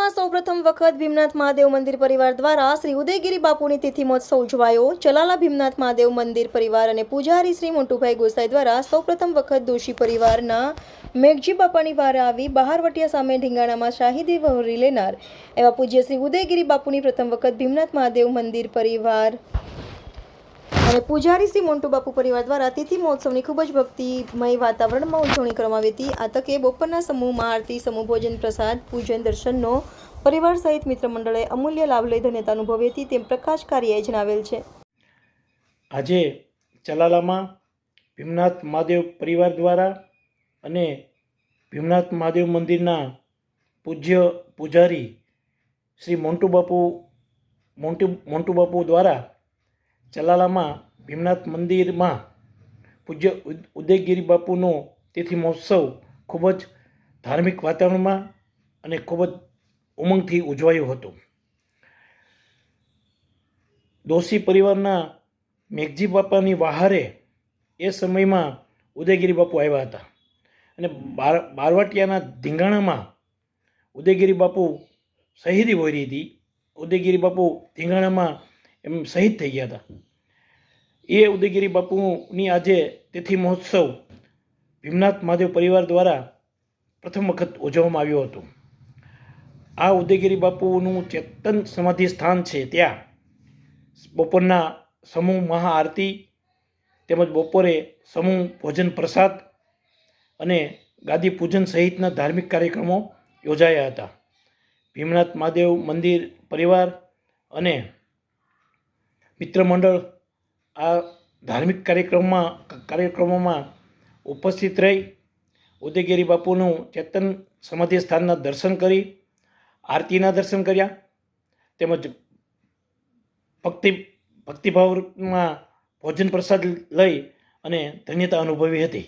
ચલાલામાં સૌપ્રથમ વખત ભીમનાથ મહાદેવ મંદિર પરિવાર દ્વારા શ્રી ઉદયગીરી બાપુની તિથિ મહોત્સવ ઉજવાયો। ચલાલા ભીમનાથ મહાદેવ મંદિર પરિવાર અને પૂજારી શ્રી મોન્ટુભાઈ ગોસાઈ દ્વારા સૌપ્રથમ વખત દોશી પરિવારના મેઘજી બાપાની વારે આવી બહારવટિયા સામે ઢીંગાણામાં શાહીદી વહોરી લેનાર એવા પૂજ્ય શ્રી ઉદયગીરી બાપુની પ્રથમ વખત ભીમનાથ મહાદેવ મંદિર પરિવાર અને પૂજારી શ્રી મોન્ટુ બાપુ પરિવાર દ્વારા તિથિ મહોત્સવની ખૂબ જ ભક્તિમય વાતાવરણમાં ઉજવણી કરવામાં આવી હતી। આ તકે બપોરના સમૂહમાં આરતી, સમૂહ ભોજન, પ્રસાદ, પૂજન, દર્શનનો પરિવાર સહિત મિત્ર મંડળે અમૂલ્ય લાભ લઈ ધન્યતા અનુભવી હતી તેમ પ્રકાશકારીએ જણાવેલ છે। આજે ચલાલામાં ભીમનાથ મહાદેવ પરિવાર દ્વારા અને ભીમનાથ મહાદેવ મંદિરના પૂજ્ય પૂજારી શ્રી મોન્ટુ બાપુ દ્વારા ચલાલામાં ભીમનાથ મંદિરમાં પૂજ્ય ઉદયગીરી બાપુનો તિથિ મહોત્સવ ખૂબ જ ધાર્મિક વાતાવરણમાં અને ખૂબ જ ઉમંગથી ઉજવાયો હતો। દોશી પરિવારના મેઘજી બાપાની વહારે એ સમયમાં ઉદયગીરી બાપુ આવ્યા હતા અને બારવાટિયાના ધીંગાણામાં ઉદયગીરી બાપુ શહીદી વહોરી હતી। ઉદયગીરી બાપુ ધીંગાણામાં એમ શહીદ થઈ ગયા હતા। એ ઉદયગીરી બાપુની આજે તિથિ મહોત્સવ ભીમનાથ મહાદેવ પરિવાર દ્વારા પ્રથમ વખત ઉજવવામાં આવ્યો હતો। આ ઉદયગીરી બાપુનું ચેતન સમાધિ સ્થાન છે, ત્યાં બપોરના સમૂહ મહાઆરતી તેમજ બપોરે સમૂહ ભોજન, પ્રસાદ અને ગાદી પૂજન સહિતના ધાર્મિક કાર્યક્રમો યોજાયા હતા। ભીમનાથ મહાદેવ મંદિર પરિવાર અને મિત્ર મંડળ આ ધાર્મિક કાર્યક્રમોમાં ઉપસ્થિત રહી ઉદયગીરી બાપુનું ચેતન સમાધિ સ્થાનના દર્શન કરી, આરતીના દર્શન કર્યા તેમજ ભક્તિભાવમાં ભોજન પ્રસાદ લઈ અને ધન્યતા અનુભવી હતી।